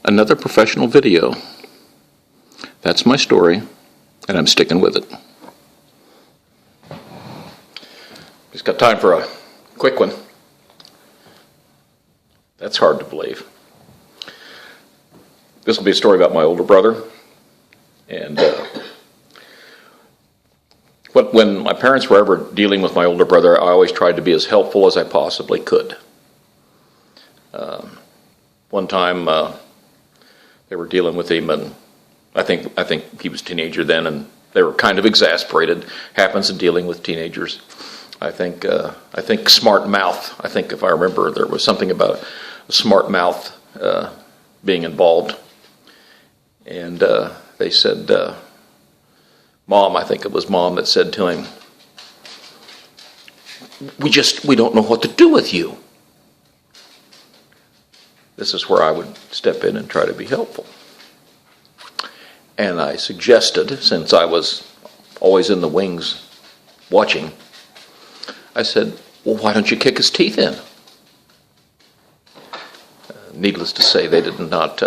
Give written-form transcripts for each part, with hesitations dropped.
Another professional video. That's my story, and I'm sticking with it. Just got time for a quick one. That's hard to believe. This will be a story about my older brother. And when my parents were ever dealing with my older brother, I always tried to be as helpful as I possibly could. One time they were dealing with him, and I think he was a teenager then, and they were kind of exasperated. Happens in dealing with teenagers. I think smart mouth. I think if I remember, there was something about a smart mouth being involved, and they said, Mom, I think it was Mom that said to him, we don't know what to do with you. This is where I would step in and try to be helpful. And I suggested, since I was always in the wings watching, I said, well, why don't you kick his teeth in? Needless to say, they did not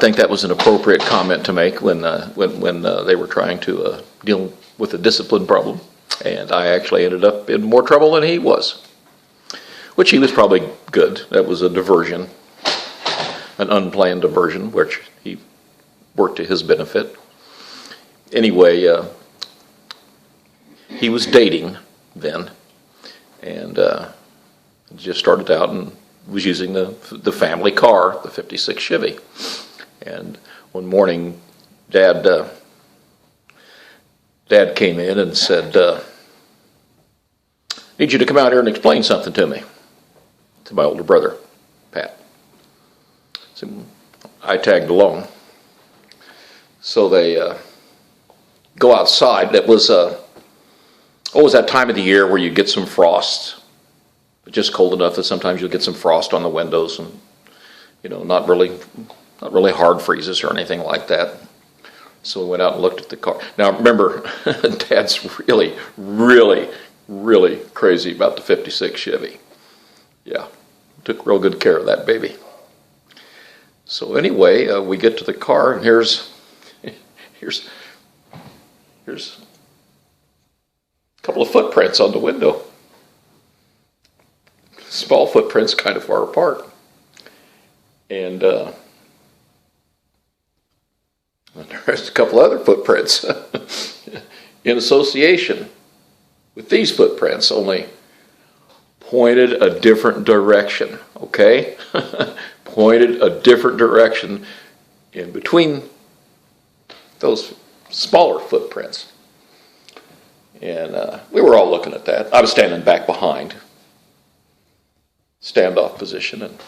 think that was an appropriate comment to make when they were trying to deal with a discipline problem. And I actually ended up in more trouble than he was, which he was probably good. That was a diversion, an unplanned diversion, which he worked to his benefit. Anyway, he was dating then, and just started out and was using the family car, the 56 Chevy. And one morning, Dad came in and said, need you to come out here and explain something to me, to my older brother, Pat. So I tagged along. So they go outside. It was that time of the year where you get some frost, but just cold enough that sometimes you'll get some frost on the windows, and not really hard freezes or anything like that. So we went out and looked at the car. Now remember, Dad's really, really, really crazy about the 56 Chevy. Yeah, took real good care of that baby. So anyway, we get to the car, and here's a couple of footprints on the window. Small footprints, kind of far apart. And there's a couple other footprints in association with these footprints, only pointed a different direction, okay? Pointed a different direction in between those smaller footprints. And we were all looking at that. I was standing back behind, standoff position, and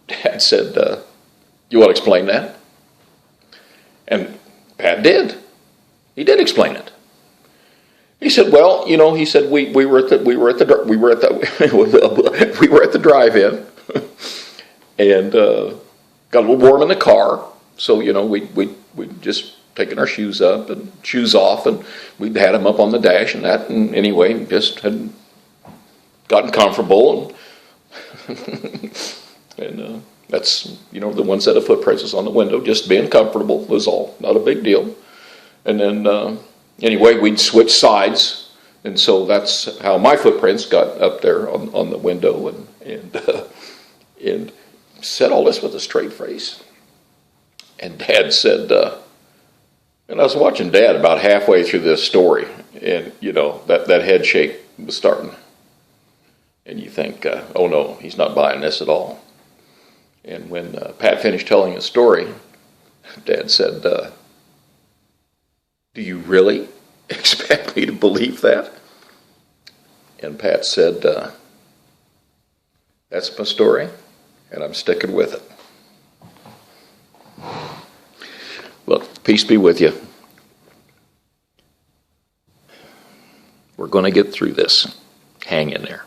Dad said, you want to explain that? And Pat did. He did explain it. He said, well, he said we were at the drive-in, and got a little warm in the car, so we just taken our shoes up and shoes off, and we'd had them up on the dash and that, and anyway, just had gotten comfortable, and that's the one set of footprints was on the window, just being comfortable was all, not a big deal. And then anyway, we'd switch sides, and so that's how my footprints got up there on the window, and said all this with a straight face. And Dad said, and I was watching Dad about halfway through this story, and that head shake was starting, and you think, oh no, he's not buying this at all. And when Pat finished telling his story, Dad said, do you really expect me to believe that? And Pat said, that's my story, and I'm sticking with it. Look, peace be with you. We're going to get through this. Hang in there.